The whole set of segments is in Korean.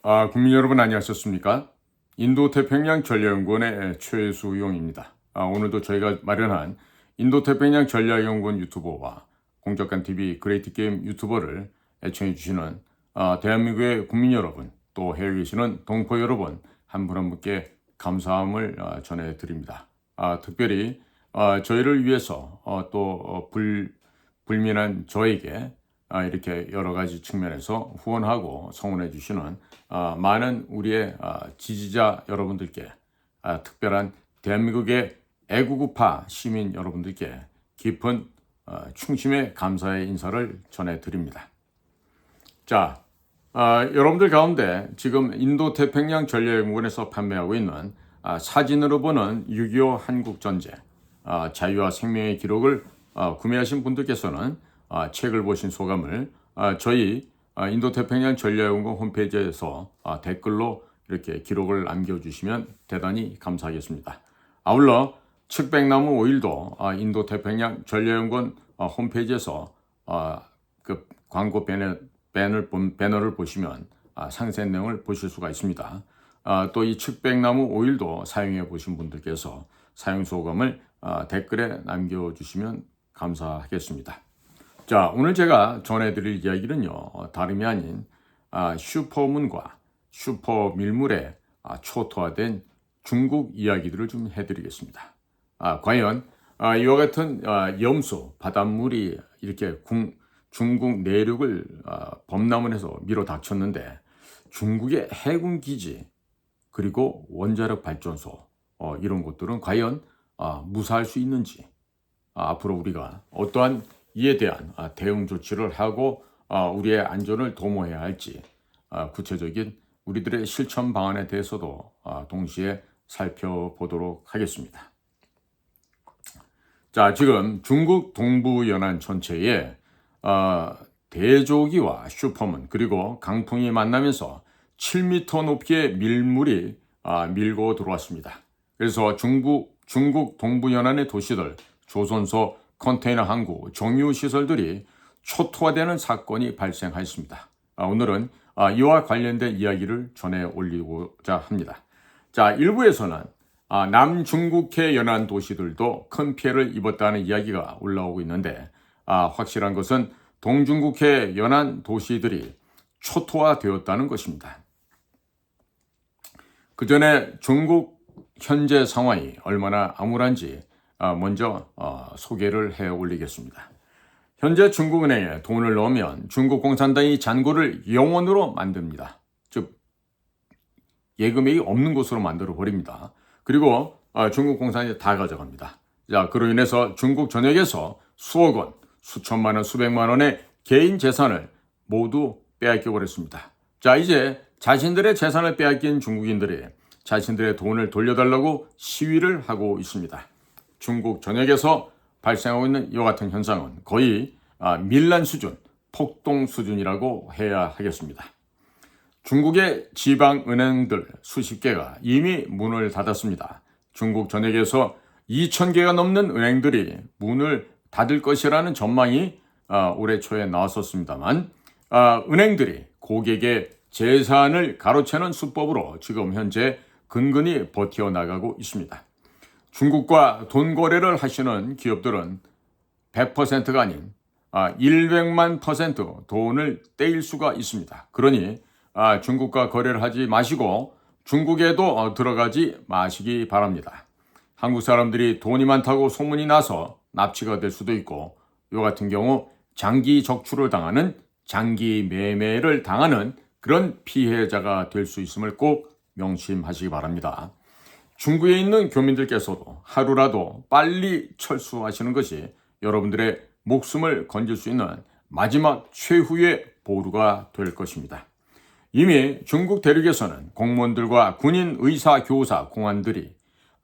국민 여러분 안녕하셨습니까? 인도태평양 전략연구원의 최수용입니다. 오늘도 저희가 마련한 인도태평양 전략연구원 유튜버와 공적간TV 그레이트게임 유튜버를 애청해 주시는 대한민국의 국민 여러분, 또 해외에 계시는 동포 여러분 한 분 한 분께 감사함을 전해드립니다. 특별히 저희를 위해서 불민한 저에게 이렇게 여러 가지 측면에서 후원하고 성원해 주시는 많은 우리의 지지자 여러분들께, 특별한 대한민국의 애국우파 시민 여러분들께 깊은 충심의 감사의 인사를 전해드립니다. 자, 여러분들 가운데 지금 인도태평양 전략연구원에서 판매하고 있는 사진으로 보는 6.25 한국전쟁, 자유와 생명의 기록을 구매하신 분들께서는 책을 보신 소감을 저희 인도태평양 전략연구원 홈페이지에서 댓글로 이렇게 기록을 남겨주시면 대단히 감사하겠습니다. 아울러 측백나무 오일도 인도태평양 전략연구원 홈페이지에서 그 광고 배너를 보시면 상세 내용을 보실 수가 있습니다. 또 이 측백나무 오일도 사용해 보신 분들께서 사용 소감을 댓글에 남겨주시면 감사하겠습니다. 자, 오늘 제가 전해드릴 이야기는요, 다름이 아닌 슈퍼문과 슈퍼밀물에 초토화된 중국 이야기들을 좀 해드리겠습니다. 과연 이와 같은 염소, 바닷물이 이렇게 중국 내륙을 범람을 해서 밀어닥쳤는데 중국의 해군 기지 그리고 원자력 발전소 이런 것들은 과연 무사할 수 있는지, 앞으로 우리가 어떠한 이에 대한 대응 조치를 하고 우리의 안전을 도모해야 할지, 구체적인 우리들의 실천 방안에 대해서도 동시에 살펴보도록 하겠습니다. 자, 지금 중국 동부 연안 전체에 대조기와 슈퍼문 그리고 강풍이 만나면서 7m 높이의 밀물이 밀고 들어왔습니다. 그래서 중국 동부 연안의 도시들, 조선소, 컨테이너 항구, 정유 시설들이 초토화되는 사건이 발생하였습니다. 오늘은 이와 관련된 이야기를 전해 올리고자 합니다. 자, 일부에서는 남중국해 연안 도시들도 큰 피해를 입었다는 이야기가 올라오고 있는데, 확실한 것은 동중국해 연안 도시들이 초토화되었다는 것입니다. 그 전에 중국 현재 상황이 얼마나 암울한지 먼저 소개를 해 올리겠습니다. 현재 중국은행에 돈을 넣으면 중국 공산당이 잔고를 영원으로 만듭니다. 즉 예금액이 없는 곳으로 만들어 버립니다. 그리고 중국 공산당이 다 가져갑니다. 자, 그로 인해서 중국 전역에서 수억 원, 수천만 원, 수백만 원의 개인 재산을 모두 빼앗겨 버렸습니다. 자, 이제 자신들의 재산을 빼앗긴 중국인들이 자신들의 돈을 돌려달라고 시위를 하고 있습니다. 중국 전역에서 발생하고 있는 이와 같은 현상은 거의 밀란 수준, 폭동 수준이라고 해야 하겠습니다. 중국의 지방은행들 수십 개가 이미 문을 닫았습니다. 중국 전역에서 2,000개가 넘는 은행들이 문을 닫을 것이라는 전망이 올해 초에 나왔었습니다만, 은행들이 고객의 재산을 가로채는 수법으로 지금 현재 근근히 버텨나가고 있습니다. 중국과 돈 거래를 하시는 기업들은 100%가 아닌 100만 % 돈을 떼일 수가 있습니다. 그러니 중국과 거래를 하지 마시고 중국에도 들어가지 마시기 바랍니다. 한국 사람들이 돈이 많다고 소문이 나서 납치가 될 수도 있고, 이와 같은 경우 장기 적출을 당하는, 장기 매매를 당하는 그런 피해자가 될 수 있음을 꼭 명심하시기 바랍니다. 중국에 있는 교민들께서도 하루라도 빨리 철수하시는 것이 여러분들의 목숨을 건질 수 있는 마지막 최후의 보루가 될 것입니다. 이미 중국 대륙에서는 공무원들과 군인, 의사, 교사, 공안들이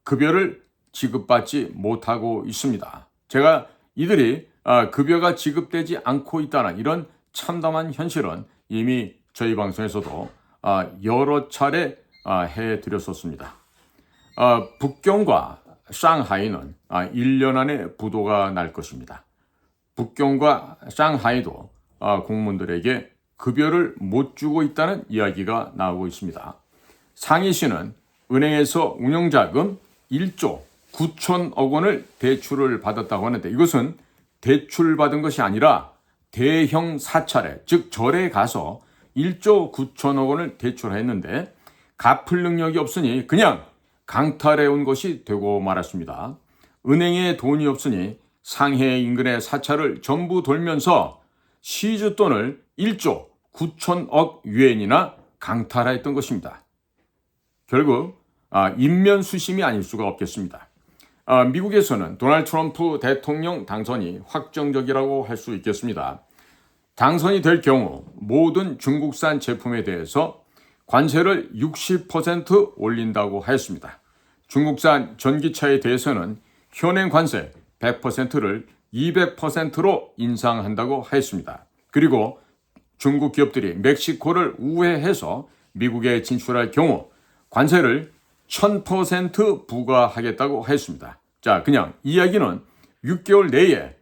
급여를 지급받지 못하고 있습니다. 제가 이들이 급여가 지급되지 않고 있다는 이런 참담한 현실은 이미 저희 방송에서도 여러 차례 해드렸었습니다. 북경과 상하이는 1년 안에 부도가 날 것입니다. 북경과 상하이도 공무원들에게 급여를 못 주고 있다는 이야기가 나오고 있습니다. 상해시는 은행에서 운영자금 1조 9천억 원을 대출을 받았다고 하는데 이것은 대출받은 것이 아니라 대형 사찰에 즉 절에 가서 1조 9천억 원을 대출했는데 갚을 능력이 없으니 그냥 강탈해 온 것이 되고 말았습니다. 은행에 돈이 없으니 상해 인근의 사찰을 전부 돌면서 시주돈을 1조 9천억 유엔이나 강탈했던 것입니다. 결국 인면수심이 아닐 수가 없겠습니다. 미국에서는 도널드 트럼프 대통령 당선이 확정적이라고 할 수 있겠습니다. 당선이 될 경우 모든 중국산 제품에 대해서 관세를 60% 올린다고 하였습니다. 중국산 전기차에 대해서는 현행 관세 100%를 200%로 인상한다고 하였습니다. 그리고 중국 기업들이 멕시코를 우회해서 미국에 진출할 경우 관세를 1000% 부과하겠다고 하였습니다. 자, 그냥 이야기는 6개월 내에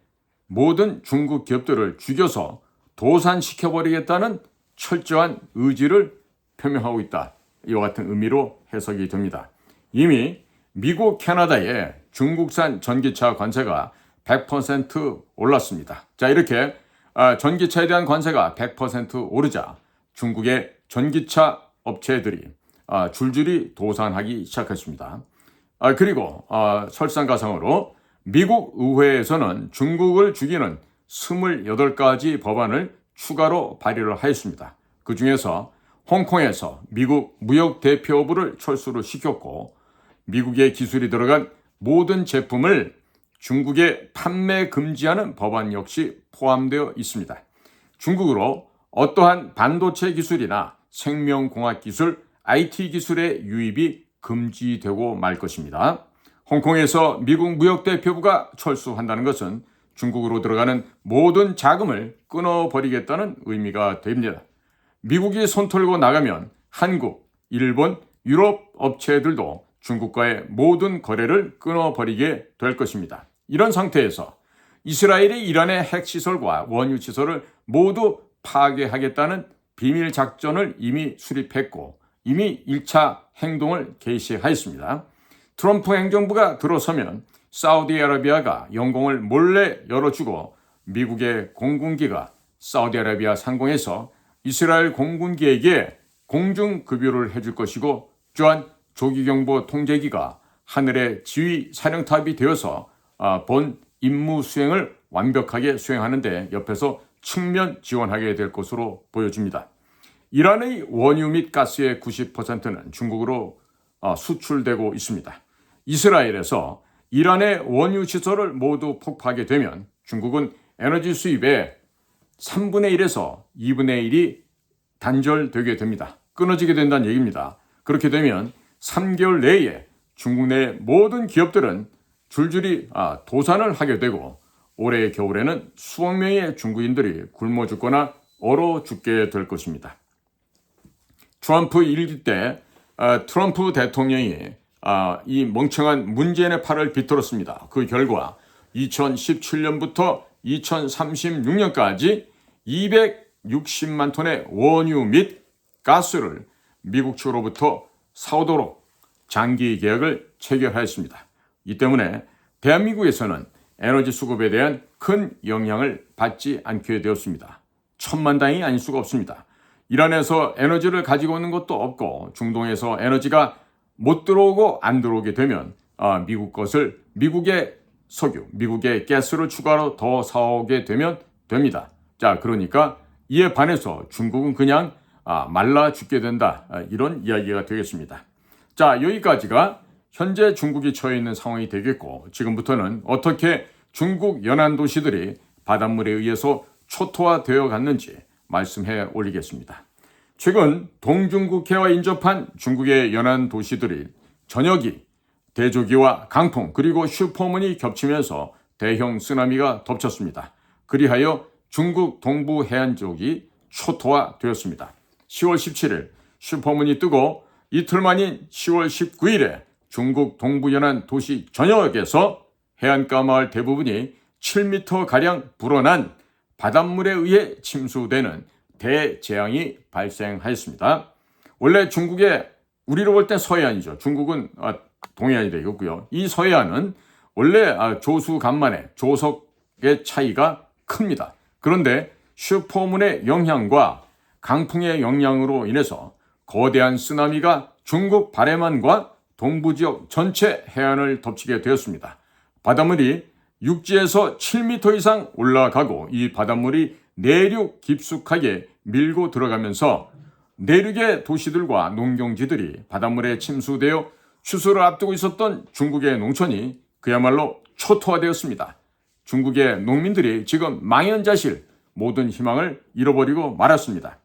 모든 중국 기업들을 죽여서 도산시켜버리겠다는 철저한 의지를 표명하고 있다. 이와 같은 의미로 해석이 됩니다. 이미 미국, 캐나다에 중국산 전기차 관세가 100% 올랐습니다. 자, 이렇게 전기차에 대한 관세가 100% 오르자 중국의 전기차 업체들이 줄줄이 도산하기 시작했습니다. 그리고 설상가상으로 미국 의회에서는 중국을 죽이는 28가지 법안을 추가로 발의를 하였습니다. 그 중에서 홍콩에서 미국 무역대표부를 철수를 시켰고 미국의 기술이 들어간 모든 제품을 중국에 판매 금지하는 법안 역시 포함되어 있습니다. 중국으로 어떠한 반도체 기술이나 생명공학 기술, IT 기술의 유입이 금지되고 말 것입니다. 홍콩에서 미국 무역대표부가 철수한다는 것은 중국으로 들어가는 모든 자금을 끊어버리겠다는 의미가 됩니다. 미국이 손털고 나가면 한국, 일본, 유럽 업체들도 중국과의 모든 거래를 끊어버리게 될 것입니다. 이런 상태에서 이스라엘이 이란의 핵시설과 원유시설을 모두 파괴하겠다는 비밀 작전을 이미 수립했고 이미 1차 행동을 개시하였습니다. 트럼프 행정부가 들어서면 사우디아라비아가 영공을 몰래 열어주고 미국의 공군기가 사우디아라비아 상공에서 이스라엘 공군기에게 공중급유를 해줄 것이고 또한 조기경보 통제기가 하늘의 지휘 사령탑이 되어서 본 임무 수행을 완벽하게 수행하는 데 옆에서 측면 지원하게 될 것으로 보여집니다. 이란의 원유 및 가스의 90%는 중국으로 수출되고 있습니다. 이스라엘에서 이란의 원유 시설을 모두 폭파하게 되면 중국은 에너지 수입의 3분의 1에서 2분의 1이 단절되게 됩니다. 끊어지게 된다는 얘기입니다. 그렇게 되면 3개월 내에 중국 내 모든 기업들은 줄줄이 도산을 하게 되고 올해 겨울에는 수억 명의 중국인들이 굶어 죽거나 얼어 죽게 될 것입니다. 트럼프 일기 때 트럼프 대통령이 이 멍청한 문재인의 팔을 비틀었습니다. 그 결과 2017년부터 2036년까지 260만 톤의 원유 및 가스를 미국 측으로부터 사오도록 장기 계약을 체결하였습니다. 이 때문에 대한민국에서는 에너지 수급에 대한 큰 영향을 받지 않게 되었습니다. 천만다행이 아닐 수가 없습니다. 이란에서 에너지를 가지고 오는 것도 없고 중동에서 에너지가 못 들어오고 안 들어오게 되면 미국 것을 미국의 석유, 미국의 가스를 추가로 더 사오게 되면 됩니다. 자, 그러니까 이에 반해서 중국은 그냥 말라 죽게 된다. 이런 이야기가 되겠습니다. 자, 여기까지가 현재 중국이 처해 있는 상황이 되겠고 지금부터는 어떻게 중국 연안 도시들이 바닷물에 의해서 초토화되어 갔는지 말씀해 올리겠습니다. 최근 동중국해와 인접한 중국의 연안 도시들이 전역이 대조기와 강풍 그리고 슈퍼문이 겹치면서 대형 쓰나미가 덮쳤습니다. 그리하여 중국 동부 해안 지역이 초토화되었습니다. 10월 17일 슈퍼문이 뜨고 이틀 만인 10월 19일에 중국 동부 연안 도시 전역에서 해안가 마을 대부분이 7m가량 불어난 바닷물에 의해 침수되는 대재앙이 발생하였습니다. 원래 중국의 우리로 볼 땐 서해안이죠. 중국은 동해안이 되겠고요. 이 서해안은 원래 조수 간만에 조석의 차이가 큽니다. 그런데 슈퍼문의 영향과 강풍의 영향으로 인해서 거대한 쓰나미가 중국 바레만과 동부지역 전체 해안을 덮치게 되었습니다. 바닷물이 육지에서 7m 이상 올라가고 이 바닷물이 내륙 깊숙하게 밀고 들어가면서 내륙의 도시들과 농경지들이 바닷물에 침수되어 추수를 앞두고 있었던 중국의 농촌이 그야말로 초토화되었습니다. 중국의 농민들이 지금 망연자실 모든 희망을 잃어버리고 말았습니다.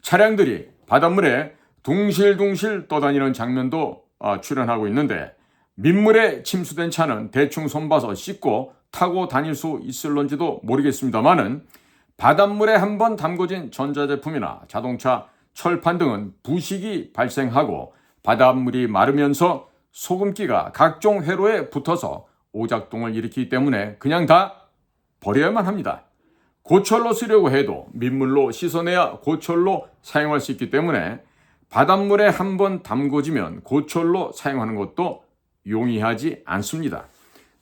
차량들이 바닷물에 둥실둥실 떠다니는 장면도 출연하고 있는데 민물에 침수된 차는 대충 손봐서 씻고 타고 다닐 수 있을런지도 모르겠습니다만은 바닷물에 한번 담궈진 전자제품이나 자동차, 철판 등은 부식이 발생하고 바닷물이 마르면서 소금기가 각종 회로에 붙어서 오작동을 일으키기 때문에 그냥 다 버려야만 합니다. 고철로 쓰려고 해도 민물로 씻어내야 고철로 사용할 수 있기 때문에 바닷물에 한번 담궈지면 고철로 사용하는 것도 용이하지 않습니다.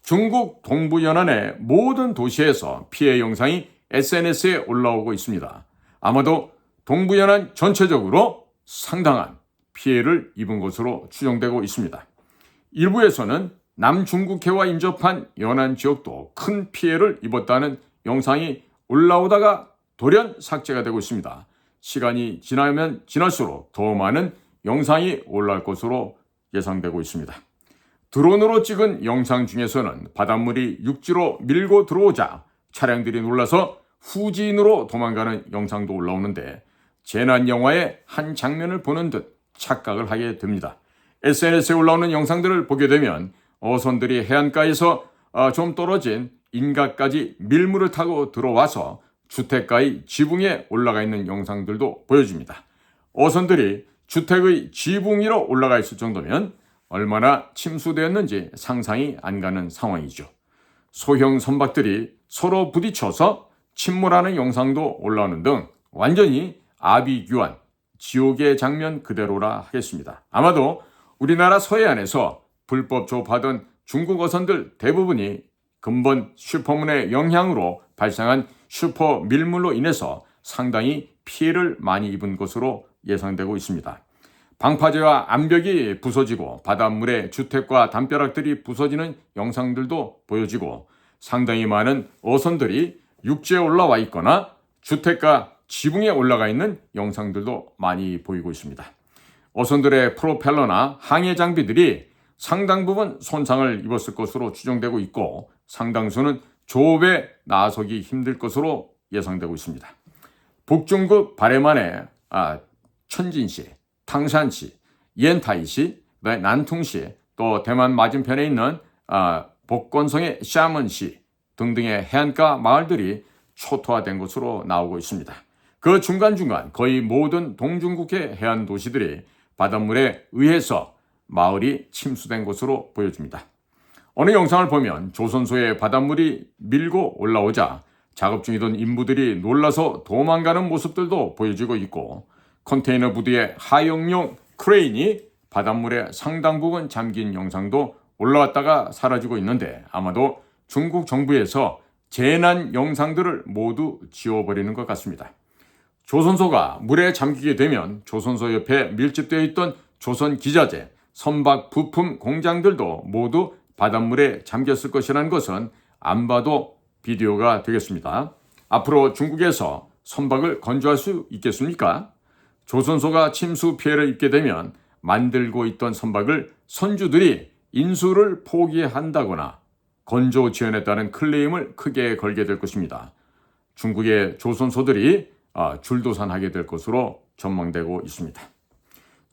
중국 동부 연안의 모든 도시에서 피해 영상이 SNS에 올라오고 있습니다. 아마도 동부 연안 전체적으로 상당한 피해를 입은 것으로 추정되고 있습니다. 일부에서는 남중국해와 인접한 연안 지역도 큰 피해를 입었다는 영상이 올라오다가 돌연 삭제가 되고 있습니다. 시간이 지나면 지날수록 더 많은 영상이 올라올 것으로 예상되고 있습니다. 드론으로 찍은 영상 중에서는 바닷물이 육지로 밀고 들어오자 차량들이 놀라서 후진으로 도망가는 영상도 올라오는데 재난 영화의 한 장면을 보는 듯 착각을 하게 됩니다. SNS에 올라오는 영상들을 보게 되면 어선들이 해안가에서 좀 떨어진 인가까지 밀물을 타고 들어와서 주택가의 지붕에 올라가 있는 영상들도 보여집니다. 어선들이 주택의 지붕 위로 올라가 있을 정도면 얼마나 침수되었는지 상상이 안 가는 상황이죠. 소형 선박들이 서로 부딪혀서 침몰하는 영상도 올라오는 등 완전히 아비규환, 지옥의 장면 그대로라 하겠습니다. 아마도 우리나라 서해안에서 불법 조업하던 중국 어선들 대부분이 근본 슈퍼문의 영향으로 발생한 슈퍼 밀물로 인해서 상당히 피해를 많이 입은 것으로 예상되고 있습니다. 방파제와 암벽이 부서지고 바닷물에 주택과 담벼락들이 부서지는 영상들도 보여지고 상당히 많은 어선들이 육지에 올라와 있거나 주택가 지붕에 올라가 있는 영상들도 많이 보이고 있습니다. 어선들의 프로펠러나 항해 장비들이 상당 부분 손상을 입었을 것으로 추정되고 있고 상당수는 조업에 나서기 힘들 것으로 예상되고 있습니다. 북중국 바레만의 천진시, 탕산시, 옌타이시, 난퉁시, 또 대만 맞은편에 있는 복건성의 샤먼시 등등의 해안가 마을들이 초토화된 것으로 나오고 있습니다. 그 중간중간 거의 모든 동중국해 해안 도시들이 바닷물에 의해서 마을이 침수된 것으로 보여집니다. 어느 영상을 보면 조선소에 바닷물이 밀고 올라오자 작업 중이던 인부들이 놀라서 도망가는 모습들도 보여지고 있고 컨테이너 부두의 하용용 크레인이 바닷물에 상당 부분 잠긴 영상도 올라왔다가 사라지고 있는데 아마도 중국 정부에서 재난 영상들을 모두 지워버리는 것 같습니다. 조선소가 물에 잠기게 되면 조선소 옆에 밀집되어 있던 조선 기자재, 선박 부품 공장들도 모두 바닷물에 잠겼을 것이라는 것은 안 봐도 비디오가 되겠습니다. 앞으로 중국에서 선박을 건조할 수 있겠습니까? 조선소가 침수 피해를 입게 되면 만들고 있던 선박을 선주들이 인수를 포기한다거나 건조 지연했다는 클레임을 크게 걸게 될 것입니다. 중국의 조선소들이 줄도산하게 될 것으로 전망되고 있습니다.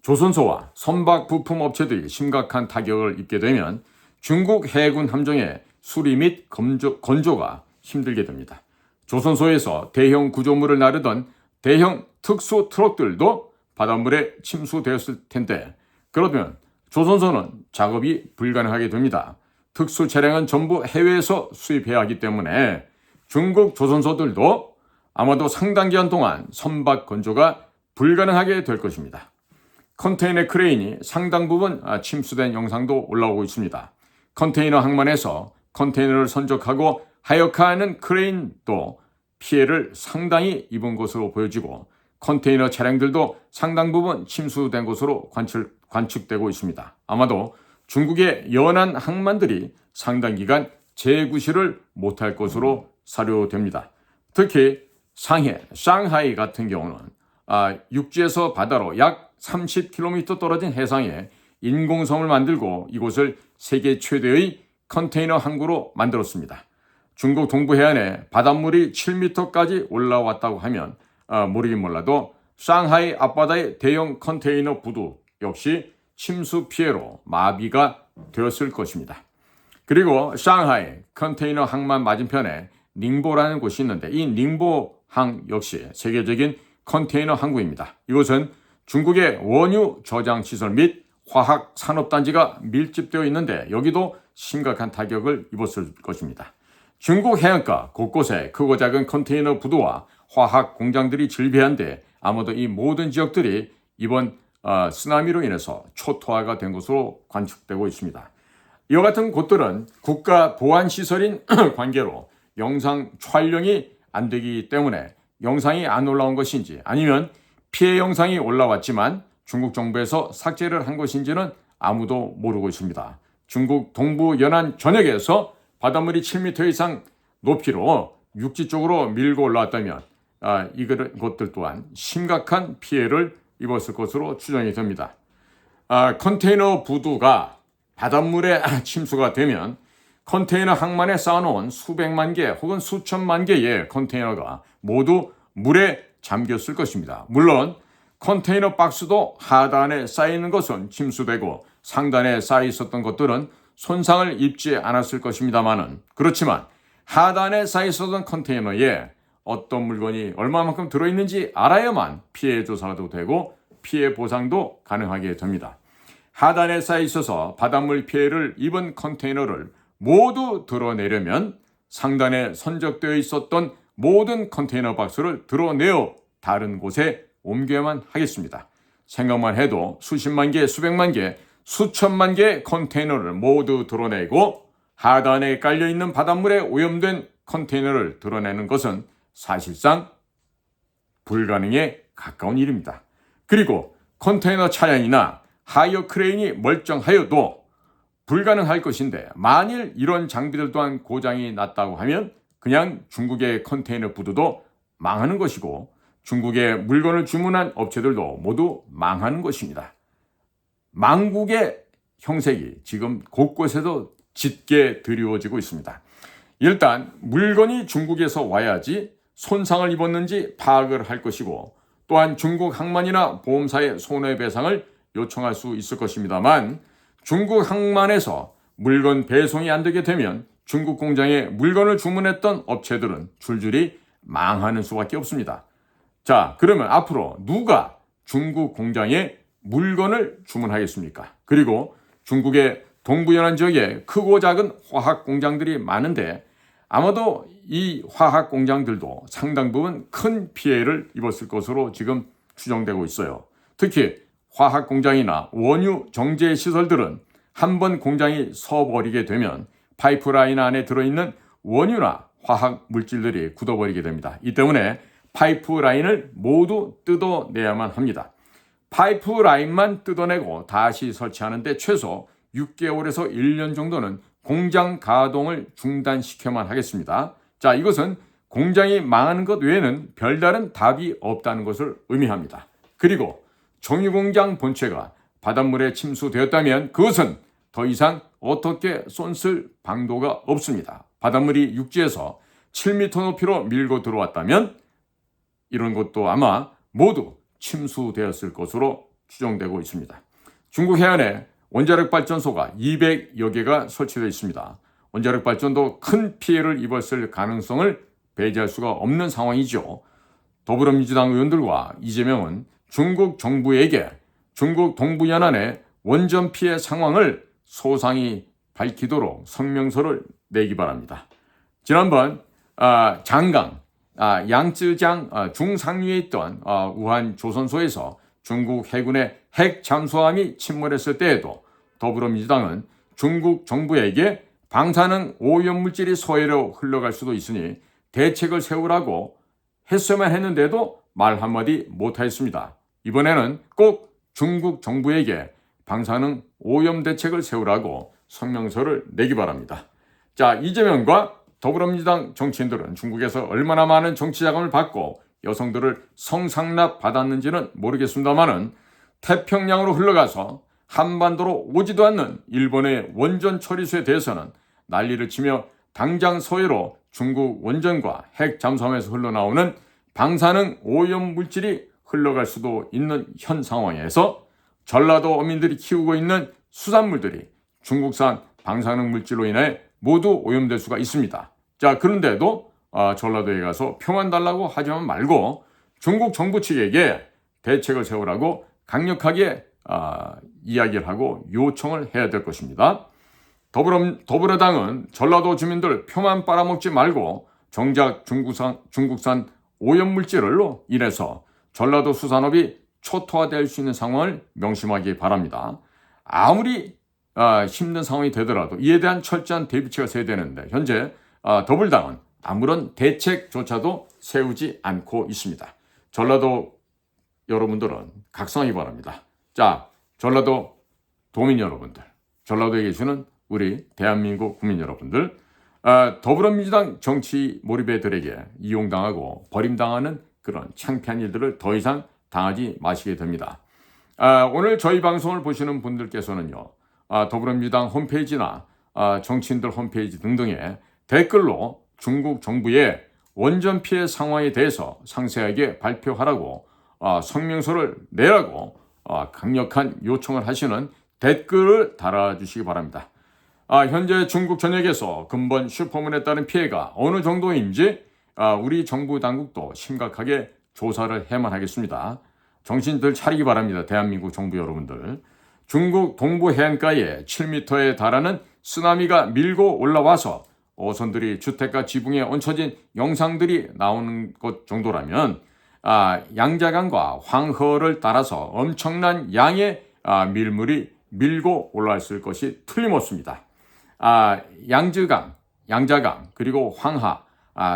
조선소와 선박 부품 업체들이 심각한 타격을 입게 되면 중국 해군 함정의 수리 및 건조가 힘들게 됩니다. 조선소에서 대형 구조물을 나르던 대형 특수 트럭들도 바닷물에 침수되었을 텐데 그러면 조선소는 작업이 불가능하게 됩니다. 특수 차량은 전부 해외에서 수입해야 하기 때문에 중국 조선소들도 아마도 상당 기간 동안 선박 건조가 불가능하게 될 것입니다. 컨테이너 크레인이 상당 부분 침수된 영상도 올라오고 있습니다. 컨테이너 항만에서 컨테이너를 선적하고 하역하는 크레인도 피해를 상당히 입은 것으로 보여지고 컨테이너 차량들도 상당 부분 침수된 것으로 관측되고 있습니다. 아마도 중국의 연안 항만들이 상당 기간 재구시를 못할 것으로 사료됩니다. 특히 상하이 같은 경우는 육지에서 바다로 약 30km 떨어진 해상에 인공섬을 만들고 이곳을 세계 최대의 컨테이너 항구로 만들었습니다. 중국 동부 해안에 바닷물이 7m까지 올라왔다고 하면 모르긴 몰라도 상하이 앞바다의 대형 컨테이너 부두 역시 침수 피해로 마비가 되었을 것입니다. 그리고 상하이 컨테이너 항만 맞은편에 닝보라는 곳이 있는데 이 닝보항 역시 세계적인 컨테이너 항구입니다. 이곳은 중국의 원유 저장 시설 및 화학 산업단지가 밀집되어 있는데 여기도 심각한 타격을 입었을 것입니다. 중국 해안가 곳곳에 크고 작은 컨테이너 부두와 화학 공장들이 즐비한데 아마도 이 모든 지역들이 이번 쓰나미로 인해서 초토화가 된 것으로 관측되고 있습니다. 이와 같은 곳들은 국가 보안 시설인 관계로 영상 촬영이 안 되기 때문에 영상이 안 올라온 것인지 아니면 피해 영상이 올라왔지만 중국 정부에서 삭제를 한 것인지는 아무도 모르고 있습니다. 중국 동부 연안 전역에서 바닷물이 7m 이상 높이로 육지 쪽으로 밀고 올라왔다면 이것들 또한 심각한 피해를 입었을 것으로 추정이 됩니다. 컨테이너 부두가 바닷물에 침수가 되면 컨테이너 항만에 쌓아놓은 수백만 개 혹은 수천만 개의 컨테이너가 모두 물에 잠겼을 것입니다. 물론 컨테이너 박스도 하단에 쌓이는 것은 침수되고 상단에 쌓여 있었던 것들은 손상을 입지 않았을 것입니다만은 그렇지만 하단에 쌓여 있었던 컨테이너에 어떤 물건이 얼마만큼 들어있는지 알아야만 피해 조사도 되고 피해 보상도 가능하게 됩니다. 하단에 쌓여 있어서 바닷물 피해를 입은 컨테이너를 모두 드러내려면 상단에 선적되어 있었던 모든 컨테이너 박스를 드러내어 다른 곳에 옮겨야만 하겠습니다. 생각만 해도 수십만 개, 수백만 개, 수천만 개의 컨테이너를 모두 드러내고 하단에 깔려있는 바닷물에 오염된 컨테이너를 드러내는 것은 사실상 불가능에 가까운 일입니다. 그리고 컨테이너 차량이나 하이어 크레인이 멀쩡하여도 불가능할 것인데 만일 이런 장비들 또한 고장이 났다고 하면 그냥 중국의 컨테이너 부두도 망하는 것이고 중국에 물건을 주문한 업체들도 모두 망하는 것입니다. 망국의 형색이 지금 곳곳에도 짙게 드리워지고 있습니다. 일단 물건이 중국에서 와야지 손상을 입었는지 파악을 할 것이고 또한 중국 항만이나 보험사의 손해배상을 요청할 수 있을 것입니다만 중국 항만에서 물건 배송이 안 되게 되면 중국 공장에 물건을 주문했던 업체들은 줄줄이 망하는 수밖에 없습니다. 자, 그러면 앞으로 누가 중국 공장에 물건을 주문하겠습니까? 그리고 중국의 동부연안 지역에 크고 작은 화학 공장들이 많은데 아마도 이 화학 공장들도 상당 부분 큰 피해를 입었을 것으로 지금 추정되고 있어요. 특히 화학 공장이나 원유 정제 시설들은 한번 공장이 서버리게 되면 파이프라인 안에 들어있는 원유나 화학 물질들이 굳어버리게 됩니다. 이 때문에 파이프라인을 모두 뜯어내야만 합니다. 파이프라인만 뜯어내고 다시 설치하는데 최소 6개월에서 1년 정도는 공장 가동을 중단시켜만 하겠습니다. 자, 이것은 공장이 망하는 것 외에는 별다른 답이 없다는 것을 의미합니다. 그리고 정유공장 본체가 바닷물에 침수되었다면 그것은 더 이상 어떻게 쏜쓸 방도가 없습니다. 바닷물이 육지에서 7m 높이로 밀고 들어왔다면 이런 것도 아마 모두 침수되었을 것으로 추정되고 있습니다. 중국 해안에 원자력 발전소가 200여 개가 설치되어 있습니다. 원자력 발전도 큰 피해를 입었을 가능성을 배제할 수가 없는 상황이죠. 더불어민주당 의원들과 이재명은 중국 정부에게 중국 동부연안의 원전 피해 상황을 소상히 밝히도록 성명서를 내기 바랍니다. 지난번 장강 양쯔장 중상류에 있던 우한 조선소에서 중국 해군의 핵 잠수함이 침몰했을 때에도 더불어민주당은 중국 정부에게 방사능 오염물질이 서해로 흘러갈 수도 있으니 대책을 세우라고 했어야만 했는데도 말 한마디 못하였습니다. 이번에는 꼭 중국 정부에게 방사능 오염 대책을 세우라고 성명서를 내기 바랍니다. 자, 이재명과 더불어민주당 정치인들은 중국에서 얼마나 많은 정치 자금을 받고 여성들을 성상납 받았는지는 모르겠습니다만은 태평양으로 흘러가서 한반도로 오지도 않는 일본의 원전 처리수에 대해서는 난리를 치며 당장 서해로 중국 원전과 핵 잠수함에서 흘러나오는 방사능 오염 물질이 흘러갈 수도 있는 현 상황에서 전라도 어민들이 키우고 있는 수산물들이 중국산 방사능 물질로 인해 모두 오염될 수가 있습니다. 자, 그런데도 전라도에 가서 표만 달라고 하지만 말고 중국 정부 측에게 대책을 세우라고 강력하게 이야기를 하고 요청을 해야 될 것입니다. 더불어당은 전라도 주민들 표만 빨아먹지 말고 정작 중국산 오염물질로 인해서 전라도 수산업이 초토화될 수 있는 상황을 명심하기 바랍니다. 아무리 힘든 상황이 되더라도 이에 대한 철저한 대비책을 세워야 되는데 현재 더불당은 아무런 대책조차도 세우지 않고 있습니다. 전라도 여러분들은 각성하기 바랍니다. 자, 전라도 도민 여러분들, 전라도에 계시는 우리 대한민국 국민 여러분들, 더불어민주당 정치 몰입애들에게 이용당하고 버림당하는 그런 창피한 일들을 더 이상 당하지 마시게 됩니다. 오늘 저희 방송을 보시는 분들께서는요, 더불어민주당 홈페이지나 정치인들 홈페이지 등등에 댓글로 중국 정부의 원전 피해 상황에 대해서 상세하게 발표하라고 성명서를 내라고 강력한 요청을 하시는 댓글을 달아주시기 바랍니다. 현재 중국 전역에서 근본 슈퍼문에 따른 피해가 어느 정도인지 우리 정부 당국도 심각하게 조사를 해야만 하겠습니다. 정신들 차리기 바랍니다. 대한민국 정부 여러분들. 중국 동부 해안가에 7m에 달하는 쓰나미가 밀고 올라와서 어선들이 주택가 지붕에 얹혀진 영상들이 나오는 것 정도라면 양자강과 황허를 따라서 엄청난 양의 밀물이 밀고 올라왔을 것이 틀림없습니다. 양자강 그리고 황하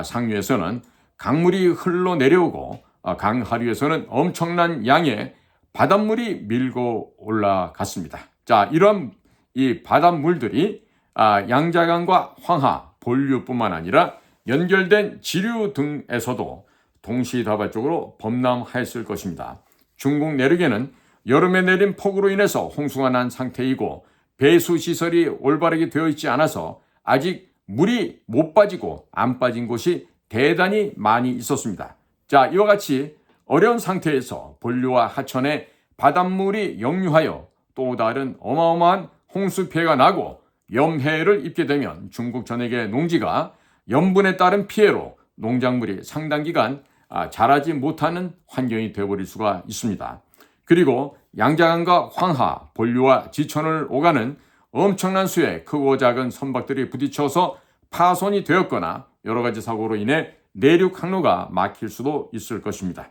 상류에서는 강물이 흘러내려오고 강 하류에서는 엄청난 양의 바닷물이 밀고 올라갔습니다. 자, 이런 이 바닷물들이 양자강과 황하, 본류뿐만 아니라 연결된 지류 등에서도 동시다발적으로 범람하였을 것입니다. 중국 내륙에는 여름에 내린 폭우로 인해서 홍수가 난 상태이고 배수시설이 올바르게 되어 있지 않아서 아직 물이 못 빠지고 안 빠진 곳이 대단히 많이 있었습니다. 자, 이와 같이 어려운 상태에서 본류와 하천에 바닷물이 역류하여 또 다른 어마어마한 홍수 피해가 나고 염해를 입게 되면 중국 전역의 농지가 염분에 따른 피해로 농작물이 상당 기간 자라지 못하는 환경이 되어버릴 수가 있습니다. 그리고 양자강과 황하, 본류와 지천을 오가는 엄청난 수의 크고 작은 선박들이 부딪혀서 파손이 되었거나 여러 가지 사고로 인해 내륙 항로가 막힐 수도 있을 것입니다.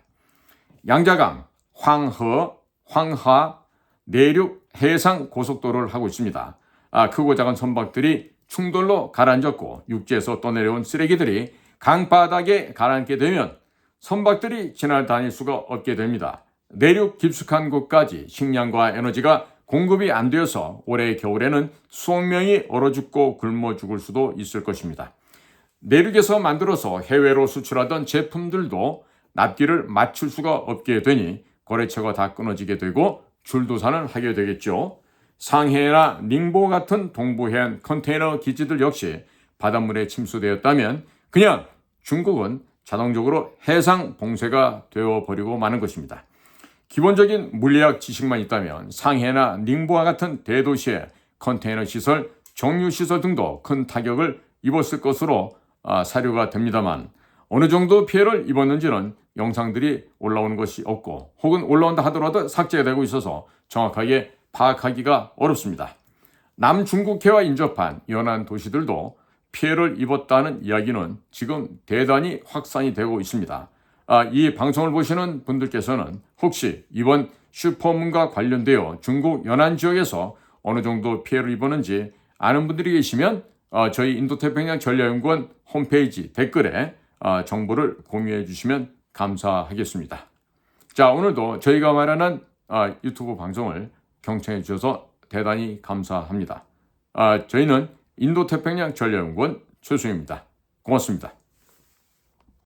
양자강, 황하, 내륙 해상 고속도로를 하고 있습니다. 크고 작은 선박들이 충돌로 가라앉았고 육지에서 떠내려온 쓰레기들이 강바닥에 가라앉게 되면 선박들이 지나다닐 수가 없게 됩니다. 내륙 깊숙한 곳까지 식량과 에너지가 공급이 안 되어서 올해 겨울에는 수억 명이 얼어 죽고 굶어 죽을 수도 있을 것입니다. 내륙에서 만들어서 해외로 수출하던 제품들도 납기를 맞출 수가 없게 되니 거래처가 다 끊어지게 되고 줄도산을 하게 되겠죠. 상해나 닝보 같은 동부해안 컨테이너 기지들 역시 바닷물에 침수되었다면 그냥 중국은 자동적으로 해상 봉쇄가 되어버리고 마는 것입니다. 기본적인 물리학 지식만 있다면 상해나 닝보와 같은 대도시의 컨테이너 시설, 정유 시설 등도 큰 타격을 입었을 것으로 사료가 됩니다만 어느 정도 피해를 입었는지는 영상들이 올라오는 것이 없고 혹은 올라온다 하더라도 삭제가 되고 있어서 정확하게 파악하기가 어렵습니다. 남중국해와 인접한 연안 도시들도 피해를 입었다는 이야기는 지금 대단히 확산이 되고 있습니다. 이 방송을 보시는 분들께서는 혹시 이번 슈퍼문과 관련되어 중국 연안 지역에서 어느 정도 피해를 입었는지 아는 분들이 계시면 저희 인도태평양 전략연구원 홈페이지 댓글에 정보를 공유해 주시면 감사하겠습니다. 자, 오늘도 저희가 마련한 유튜브 방송을 경청해 주셔서 대단히 감사합니다. 저희는 인도태평양 전략연구원 최수영입니다. 고맙습니다.